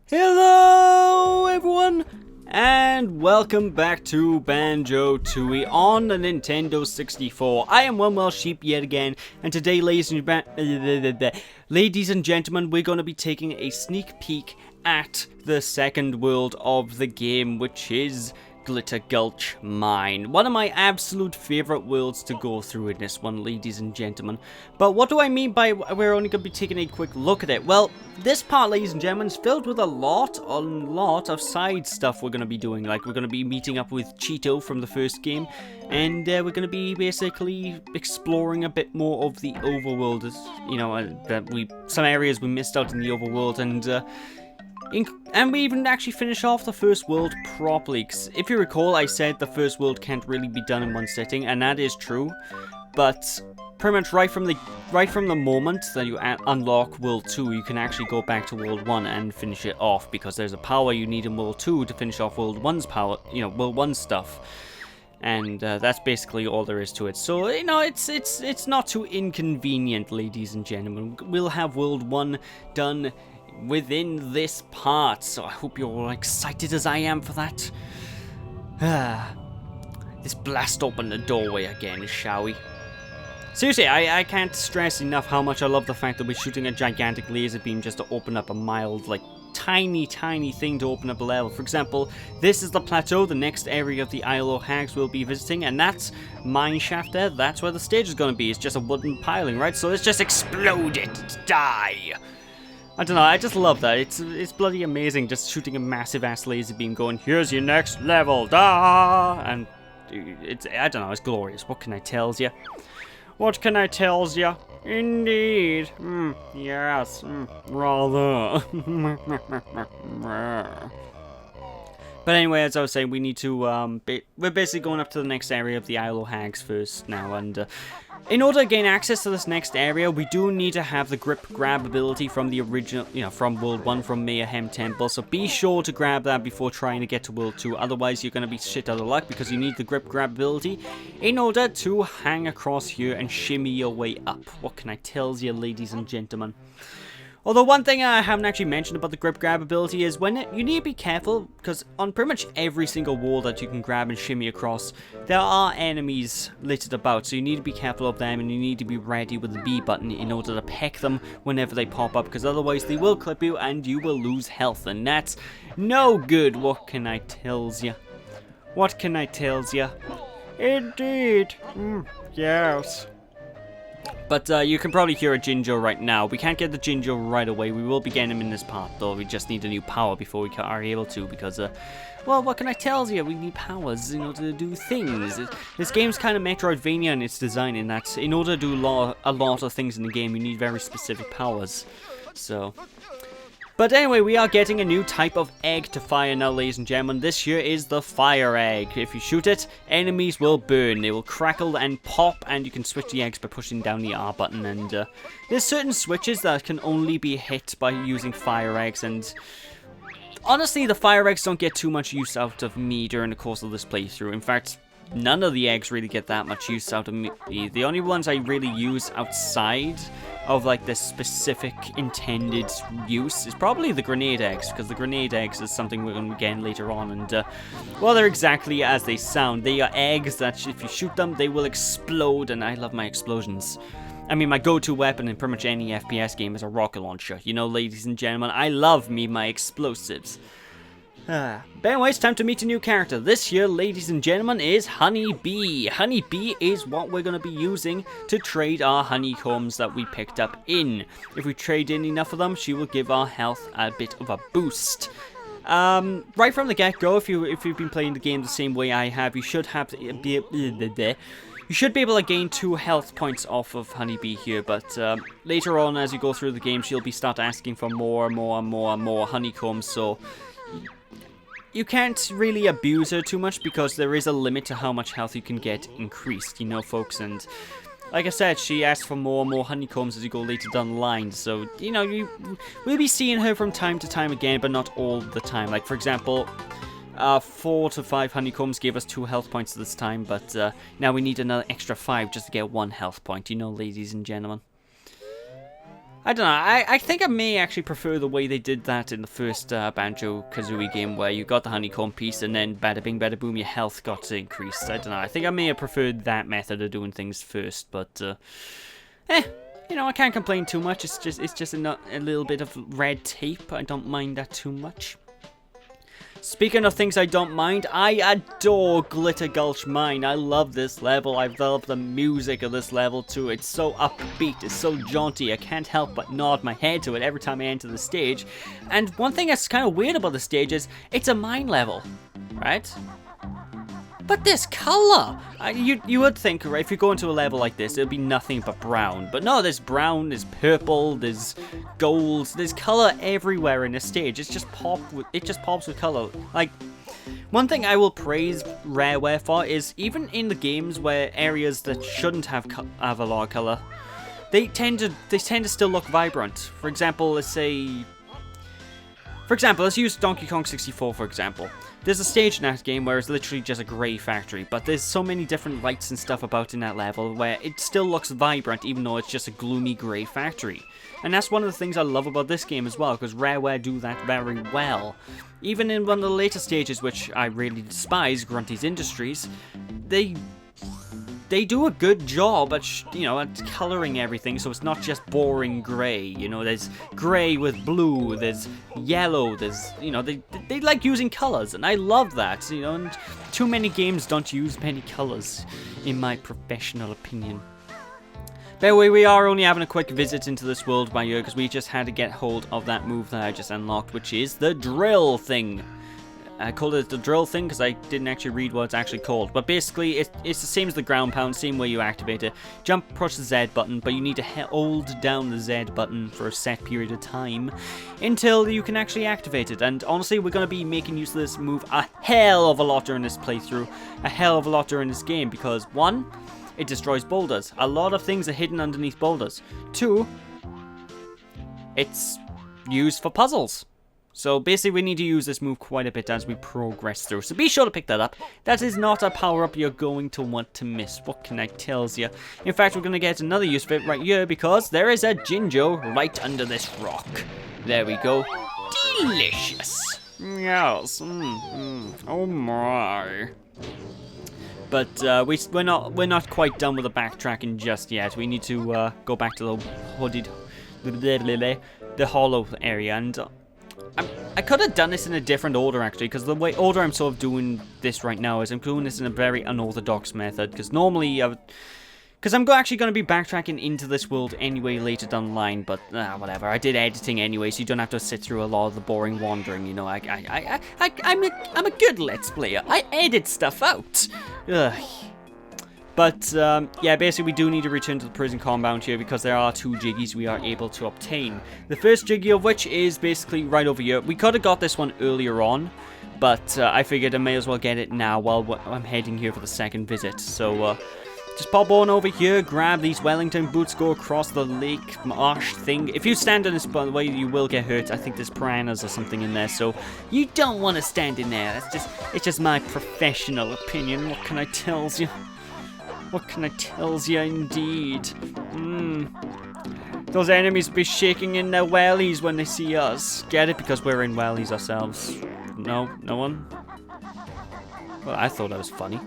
Hello everyone, and welcome back to Banjo Tooie on the Nintendo 64. I am One Well Sheep yet again, and today, ladies and gentlemen, we're going to be taking a sneak peek at the second world of the game, which is Glitter Gulch Mine. One of my absolute favorite worlds to go through in this one, ladies and gentlemen. But what do I mean by we're only going to be taking a quick look at it? Well, this part, ladies and gentlemen, is filled with a lot of side stuff we're going to be doing. Like, we're going to be meeting up with Cheeto from the first game, and we're going to be basically exploring a bit more of the overworld. You know, some areas we missed out in the overworld, and we even actually finish off the first world properly. 'Cause if you recall, I said the first world can't really be done in one sitting, and that is true. But pretty much right from the moment that you unlock World 2, you can actually go back to World 1 and finish it off, because there's a power you need in World 2 to finish off World 1's power, World 1 stuff. And that's basically all there is to it. So, it's not too inconvenient, ladies and gentlemen. We'll have World 1 done within this part, so I hope you're all excited as I am for that. Let's blast open the doorway again, shall we? Seriously, I can't stress enough how much I love the fact that we're shooting a gigantic laser beam just to open up a mild, tiny thing to open up a level. For example, this is the plateau, the next area of the Isle of Hags we'll be visiting, and that's mine shaft there. That's where the stage is going to be. It's just a wooden piling, right? So let's just explode it, die. I don't know, I just love that. It's bloody amazing just shooting a massive ass laser beam going, here's your next level, da! And I don't know, it's glorious. What can I tells ya? What can I tells ya? Indeed. Yes. Rather. But anyway, as I was saying, we need to, we're basically going up to the next area of the Isle of Hags first now, and in order to gain access to this next area, we do need to have the grip grab ability from the original, from World 1, from Mayhem Temple, so be sure to grab that before trying to get to World 2, otherwise you're going to be shit out of luck, because you need the grip grab ability in order to hang across here and shimmy your way up. What can I tell you, ladies and gentlemen? Although one thing I haven't actually mentioned about the grip grab ability is you need to be careful, because on pretty much every single wall that you can grab and shimmy across, there are enemies littered about, so you need to be careful of them, and you need to be ready with the B button in order to peck them whenever they pop up, because otherwise they will clip you and you will lose health, and that's no good. What can I tells ya? What can I tells ya? Indeed. Yes. But you can probably hear a Jinjo right now. We can't get the Jinjo right away. We will be getting him in this part, though. We just need a new power before we are able to, because, well, what can I tell you? We need powers, to do things. This game's kind of Metroidvania in its design, in that in order to do a lot of things in the game, you need very specific powers. So... But anyway, we are getting a new type of egg to fire now, ladies and gentlemen. This here is the fire egg. If you shoot it, enemies will burn. They will crackle and pop, and you can switch the eggs by pushing down the R button. And there's certain switches that can only be hit by using fire eggs, and honestly, the fire eggs don't get too much use out of me during the course of this playthrough. In fact, none of the eggs really get that much use out of me. The only ones I really use outside of this specific intended use is probably the grenade eggs, because the grenade eggs is something we're going to be getting later on, and well, they're exactly as they sound. They are eggs that if you shoot them, they will explode, and I love my explosions. I mean, my go-to weapon in pretty much any FPS game is a rocket launcher. Ladies and gentlemen, I love me my explosives. But anyway, it's time to meet a new character. This here, ladies and gentlemen, is Honey Bee. Honey Bee is what we're going to be using to trade our honeycombs that we picked up in. If we trade in enough of them, she will give our health a bit of a boost. Right from the get-go, if you've been playing the game the same way I have, you should be able to gain 2 health points off of Honey Bee here, but later on as you go through the game, she'll start asking for more honeycombs, so you can't really abuse her too much, because there is a limit to how much health you can get increased, folks, and like I said, she asks for more and more honeycombs as you go later down the line, so, we'll be seeing her from time to time again, but not all the time. Like, for example, 4 to 5 honeycombs gave us 2 health points this time, but now we need another extra 5 just to get 1 health point, ladies and gentlemen. I don't know, I think I may actually prefer the way they did that in the first Banjo Kazooie game, where you got the honeycomb piece and then bada bing bada boom, your health got increased. I don't know, I think I may have preferred that method of doing things first, but you know, I can't complain too much. It's just a little bit of red tape. I don't mind that too much. Speaking of things I don't mind, I adore Glitter Gulch Mine. I love this level. I love the music of this level too. It's so upbeat, it's so jaunty. I can't help but nod my head to it every time I enter the stage. And one thing that's kind of weird about the stage is it's a mine level, right? But this color! You would think, right, if you go into a level like this, it'll be nothing but brown. But no, there's brown, there's purple, there's gold, there's color everywhere in this stage. It just pops with color. Like, one thing I will praise Rareware for is, even in the games where areas that shouldn't have a lot of color, they tend to still look vibrant. For example, let's use Donkey Kong 64 for example. There's a stage in that game where it's literally just a grey factory, but there's so many different lights and stuff about in that level where it still looks vibrant even though it's just a gloomy grey factory. And that's one of the things I love about this game as well, because Rareware do that very well. Even in one of the later stages, which I really despise, Grunty's Industries, they do a good job at, at colouring everything, so it's not just boring grey. You know, there's grey with blue, there's yellow, there's, they like using colours, and I love that, and too many games don't use many colours, in my professional opinion. By the way, we are only having a quick visit into this world by here, because we just had to get hold of that move that I just unlocked, which is the drill thing. I called it the drill thing because I didn't actually read what it's actually called. But basically, it's the same as the ground pound, same way you activate it. Jump, push the Z button, but you need to hold down the Z button for a set period of time until you can actually activate it. And honestly, we're going to be making use of this move a hell of a lot during this playthrough, a hell of a lot during this game, because 1, it destroys boulders. A lot of things are hidden underneath boulders. 2, it's used for puzzles. So basically we need to use this move quite a bit as we progress through. So be sure to pick that up. That is not a power-up you're going to want to miss. What can I tell you? In fact, we're going to get another use of it right here because there is a Jinjo right under this rock. There we go. Delicious. Yes. Oh my. But we're not quite done with the backtracking just yet. We need to go back to the hollow area, and I could have done this in a different order actually, because the order I'm sort of doing this right now is I'm doing this in a very unorthodox method, because normally because I'm actually going to be backtracking into this world anyway later down the line, but whatever. I did editing anyway, so you don't have to sit through a lot of the boring wandering, I'm a good Let's Player. I edit stuff out. Ugh. But, yeah, basically we do need to return to the prison compound here because there are 2 Jiggies we are able to obtain. The first Jiggy of which is basically right over here. We could have got this one earlier on, but I figured I may as well get it now while I'm heading here for the second visit. So, just pop on over here, grab these Wellington boots, go across the lake marsh thing. If you stand in this, by the way, you will get hurt. I think there's piranhas or something in there, so you don't want to stand in there. It's just my professional opinion. What can I tell you? What can I tell you, indeed? Those enemies will be shaking in their wellies when they see us. Get it? Because we're in wellies ourselves. No? No one? Well, I thought that was funny.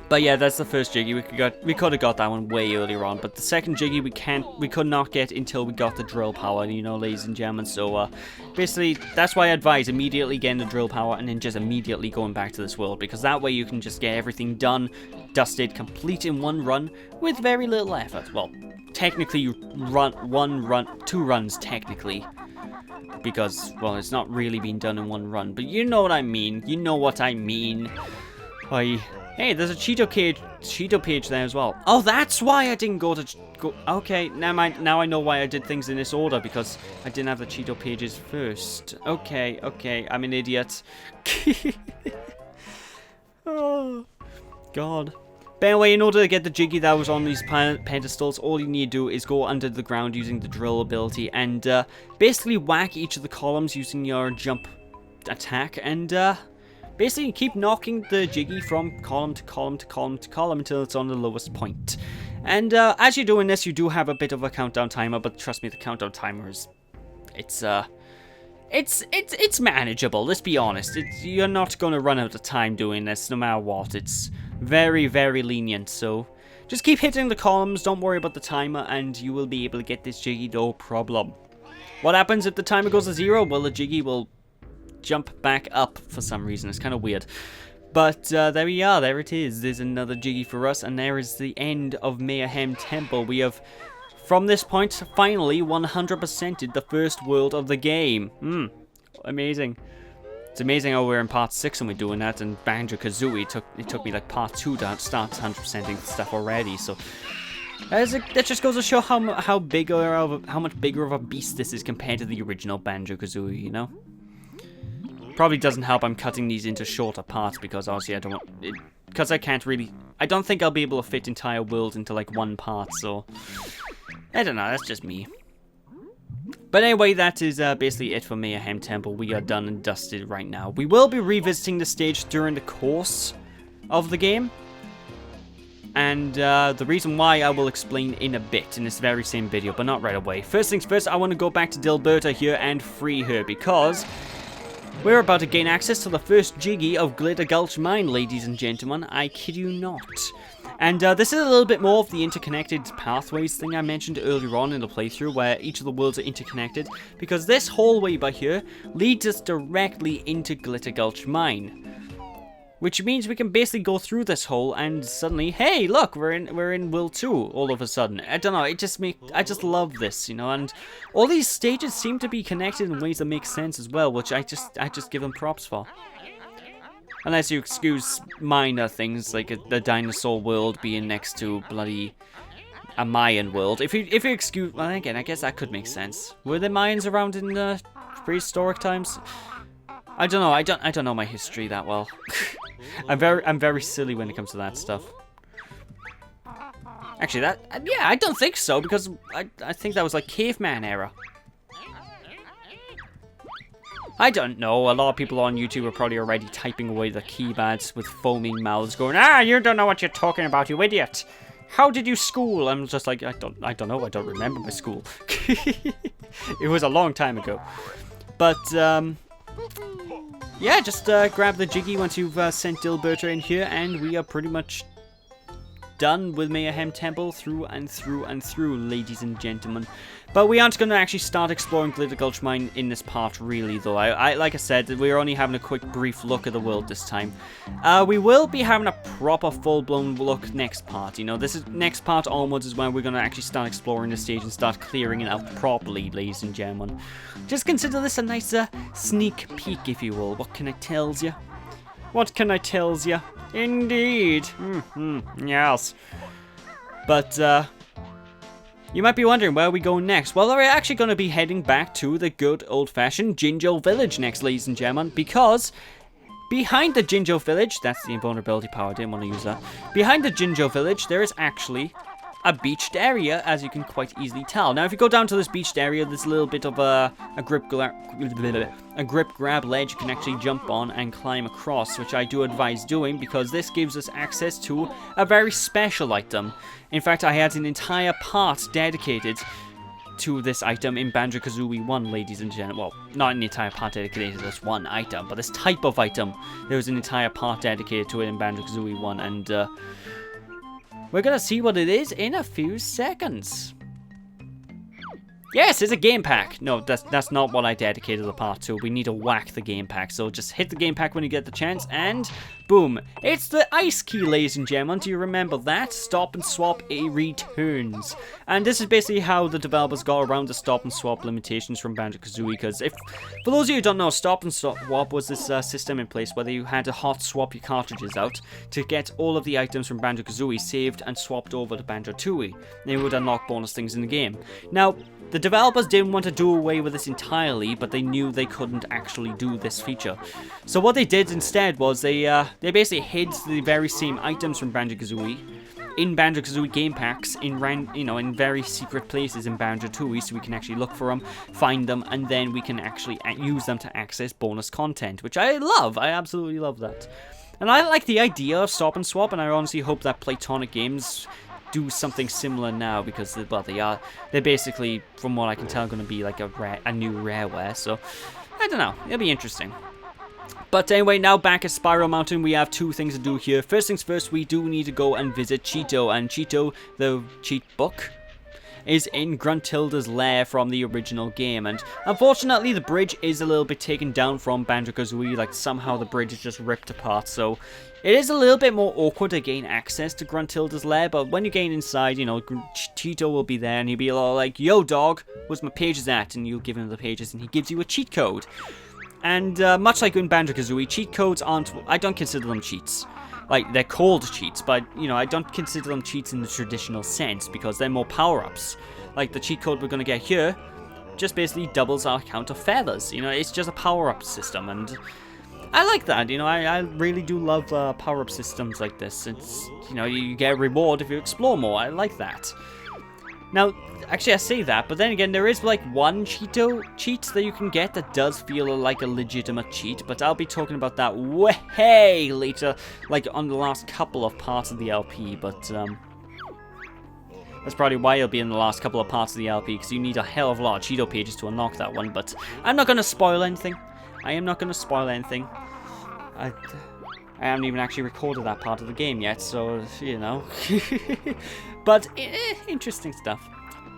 But yeah, that's the first Jiggy. We could have got that one way earlier on, but the second Jiggy we could not get until we got the drill power, ladies and gentlemen. So basically, that's why I advise immediately getting the drill power and then just immediately going back to this world, because that way you can just get everything done, dusted, complete in one run with very little effort. Well, technically you run 2 runs technically, because, well, it's not really being done in 1 run, but you know what I mean. You know what I mean. Hey, there's a Cheeto page there as well. Oh, that's why I didn't go. Okay, now I know why I did things in this order, because I didn't have the Cheeto pages first. Okay, I'm an idiot. Oh, God. But anyway, in order to get the Jiggy that was on these pedestals, all you need to do is go under the ground using the drill ability and basically whack each of the columns using your jump attack, and basically keep knocking the Jiggy from column to column to column to column until it's on the lowest point. And as you're doing this, you do have a bit of a countdown timer, but trust me, the countdown timer is... It's manageable, let's be honest. You're not going to run out of time doing this, no matter what. It's very, very lenient, so... Just keep hitting the columns, don't worry about the timer, and you will be able to get this Jiggy no problem. What happens if the timer goes to 0? Well, the Jiggy will jump back up for some reason. It's kind of weird. But there we are, there it is. There's another Jiggy for us, and there is the end of Mayhem Temple. We have, from this point, finally 100%ed the first world of the game. Amazing. It's amazing how we're in part 6 and we're doing that, and Banjo Kazooie it took me like part 2 to start 100%ing stuff already. So that just goes to show how much bigger of a beast this is compared to the original Banjo Kazooie, you know. Probably doesn't help I'm cutting these into shorter parts because obviously I don't want it, because I don't think I'll be able to fit entire worlds into like one part. So I don't know. That's just me. But anyway, that is basically it for Mayhem Temple. We are done and dusted right now. We will be revisiting the stage during the course of the game. And the reason why I will explain in a bit in this very same video, but not right away. First things first, I want to go back to Dilberta here and free her because we're about to gain access to the first Jiggy of Glitter Gulch Mine, ladies and gentlemen. I kid you not. And this is a little bit more of the interconnected pathways thing I mentioned earlier on in the playthrough, where each of the worlds are interconnected, because this hallway by here leads us directly into Glitter Gulch Mine. Which means we can basically go through this hole and suddenly, hey, look, we're in World 2 all of a sudden. I don't know, I just love this, you know, and all these stages seem to be connected in ways that make sense as well, which I just give them props for. Unless you excuse minor things like the dinosaur world being next to bloody a Mayan world. If you excuse, well, again, I guess that could make sense. Were there Mayans around in the prehistoric times? I don't know. I don't know my history that well. I'm very silly when it comes to that stuff. Actually, yeah, I don't think so, because I think that was like caveman era. I don't know, a lot of people on YouTube are probably already typing away the keypads with foaming mouths going, "Ah, you don't know what you're talking about, you idiot! How did you school?" I'm just like, I don't know, I don't remember my school. It was a long time ago. But, yeah, just grab the Jiggy once you've sent Dilberta in here, and we are pretty much done with Mayhem Temple through and through and through, ladies and gentlemen. But we aren't going to actually start exploring Glitter Gulch Mine in this part, really, though. Like I said, we're only having a quick, brief look at the world this time. We will be having a proper, full-blown look next part. You know, next part onwards is when we're going to actually start exploring the stage and start clearing it out properly, ladies and gentlemen. Just consider this a nice sneak peek, if you will. What can I tells you? What can I tells you? Indeed. Yes. But, you might be wondering where we go next. Well, we're actually going to be heading back to the good old-fashioned Jinjo Village next, ladies and gentlemen, because behind the Jinjo Village, that's the invulnerability power, I didn't want to use that. Behind the Jinjo Village, there is actually a beached area, as you can quite easily tell. Now, if you go down to this beached area, there's a little bit of a grip grab ledge you can actually jump on and climb across, which I do advise doing because this gives us access to a very special item. In fact, I had an entire part dedicated to this item in Banjo Kazooie 1, ladies and gentlemen. Well, not an entire part dedicated to this one item, but this type of item. There was an entire part dedicated to it in Banjo Kazooie 1, and we're gonna see what it is in a few seconds. Yes, it's a game pack. No, that's not what I dedicated the part to. We need to whack the game pack. So just hit the game pack when you get the chance, and boom. It's the ice key, ladies and gentlemen. Do you remember that? Stop and swap, it returns. And this is basically how the developers got around the stop and swap limitations from Banjo-Kazooie. Because for those of you who don't know, stop and swap was this system in place where you had to hot swap your cartridges out to get all of the items from Banjo-Kazooie saved and swapped over to Banjo Tooie. They would unlock bonus things in the game. Now, the developers didn't want to do away with this entirely, but they knew they couldn't actually do this feature. So what they did instead was they basically hid the very same items from Banjo-Kazooie in Banjo-Kazooie game packs in very secret places in Banjo-Tooie, so we can actually look for them, find them, and then we can actually use them to access bonus content, which I love. I absolutely love that. And I like the idea of stop and swap, and I honestly hope that Playtonic Games do something similar now because, well, they're basically, from what I can tell, going to be like a new rareware. So I don't know, it'll be interesting. But anyway, now back at Spiral Mountain, we have two things to do here. First things first, we do need to go and visit Cheeto, and Cheeto, the cheat book, is in Gruntilda's lair from the original game, and unfortunately the bridge is a little bit taken down from Banjo-Kazooie, like somehow the bridge is just ripped apart, so it is a little bit more awkward to gain access to Gruntilda's lair, but when you gain inside, you know, Cheeto will be there, and he'll be all like, yo dog, where's my pages at? And you'll give him the pages, and he gives you a cheat code. And much like in Banjo-Kazooie, cheat codes aren't, I don't consider them cheats. Like, they're called cheats, but, you know, I don't consider them cheats in the traditional sense, because they're more power-ups. Like, the cheat code we're going to get here just basically doubles our count of feathers. You know, it's just a power-up system, and I like that. You know, I really do love power-up systems like this. It's, you know, you get a reward if you explore more. I like that. Now, actually, I say that, but then again, there is, like, one Cheeto cheat that you can get that does feel like a legitimate cheat, but I'll be talking about that way later, like, on the last couple of parts of the LP, but, that's probably why it'll be in the last couple of parts of the LP, because you need a hell of a lot of Cheeto pages to unlock that one, but I'm not going to spoil anything. I am not going to spoil anything. I haven't even actually recorded that part of the game yet, so, you know. But, interesting stuff.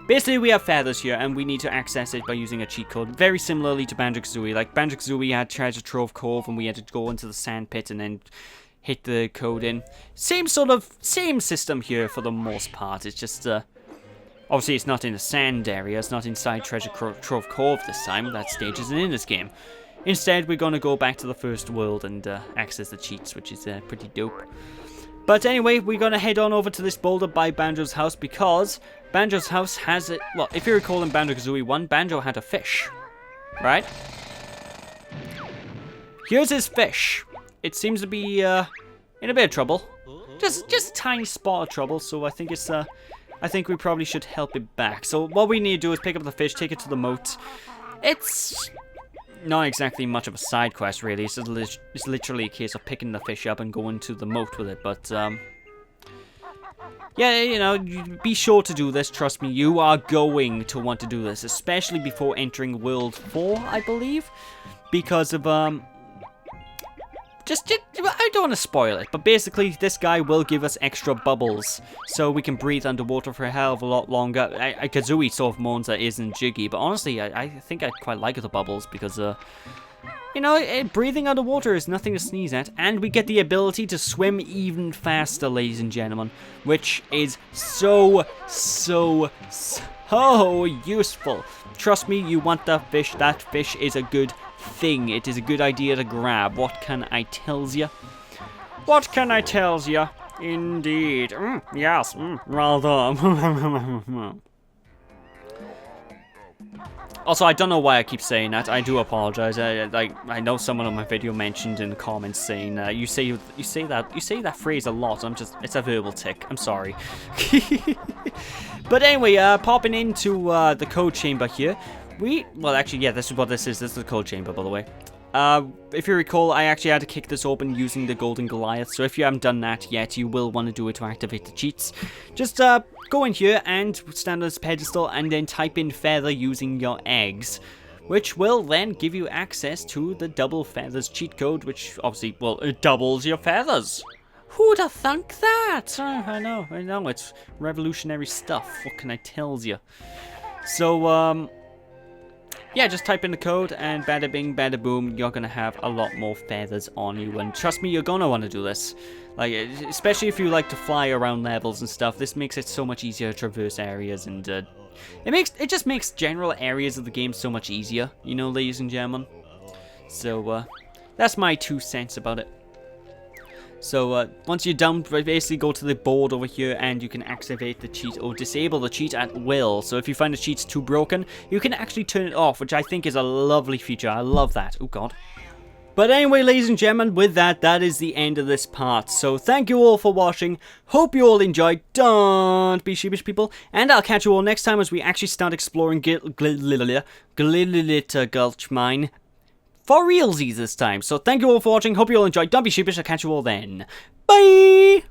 Basically, we have feathers here, and we need to access it by using a cheat code. Very similarly to Banjo-Kazooie. Like, Banjo-Kazooie had Treasure Trove Cove, and we had to go into the sand pit and then hit the code in. Same system here for the most part. It's just, obviously it's not in the sand area. It's not inside Treasure Trove Cove this time. That stage isn't in this game. Instead, we're going to go back to the first world and access the cheats, which is pretty dope. But anyway, we're going to head on over to this boulder by Banjo's house because Banjo's house has it. Well, if you recall in Banjo-Kazooie 1, Banjo had a fish, right? Here's his fish. It seems to be in a bit of trouble. Just a tiny spot of trouble, so I think it's I think we probably should help it back. So what we need to do is pick up the fish, take it to the moat. It's not exactly much of a side quest, really. It's literally a case of picking the fish up and going to the moat with it. But, yeah, you know, be sure to do this. Trust me, you are going to want to do this. Especially before entering World 4, I believe. Because of, I don't want to spoil it, but basically this guy will give us extra bubbles, so we can breathe underwater for a hell of a lot longer. Kazooie sort of moans that isn't jiggy, but honestly, I think I quite like the bubbles, because, you know, breathing underwater is nothing to sneeze at, and we get the ability to swim even faster, ladies and gentlemen, which is so useful. Trust me, you want that fish is a good thing. It is a good idea to grab. What can I tells ya? What can I tells ya? Indeed. Yes, rather. Also, I don't know why I keep saying that. I do apologize. I know someone on my video mentioned in the comments saying you say that phrase a lot. It's a verbal tick. I'm sorry. But anyway, popping into the code chamber here. Well, actually, yeah, this is what this is. This is the code chamber, by the way. If you recall, I actually had to kick this open using the Golden Goliath, so if you haven't done that yet, you will want to do it to activate the cheats. Just go in here and stand on this pedestal and then type in feather using your eggs, which will then give you access to the double feathers cheat code, which obviously, well, it doubles your feathers. Who'd have thunk that? I know, it's revolutionary stuff. What can I tell you? So, yeah, just type in the code and bada bing, bada boom, you're gonna have a lot more feathers on you. And trust me, you're gonna want to do this. Like, especially if you like to fly around levels and stuff, this makes it so much easier to traverse areas, and it just makes general areas of the game so much easier, you know, ladies and gentlemen. So, that's my 2 cents about it. So, once you're done, basically go to the board over here and you can activate the cheat or disable the cheat at will. So if you find the cheat's too broken, you can actually turn it off, which I think is a lovely feature. I love that. Oh, God. But anyway, ladies and gentlemen, with that, that is the end of this part. So thank you all for watching. Hope you all enjoyed. Don't be sheepish, people. And I'll catch you all next time as we actually start exploring Glitterlitter Gulch Mine. For realsies this time. So thank you all for watching. Hope you all enjoyed. Don't be sheepish. I'll catch you all then. Bye!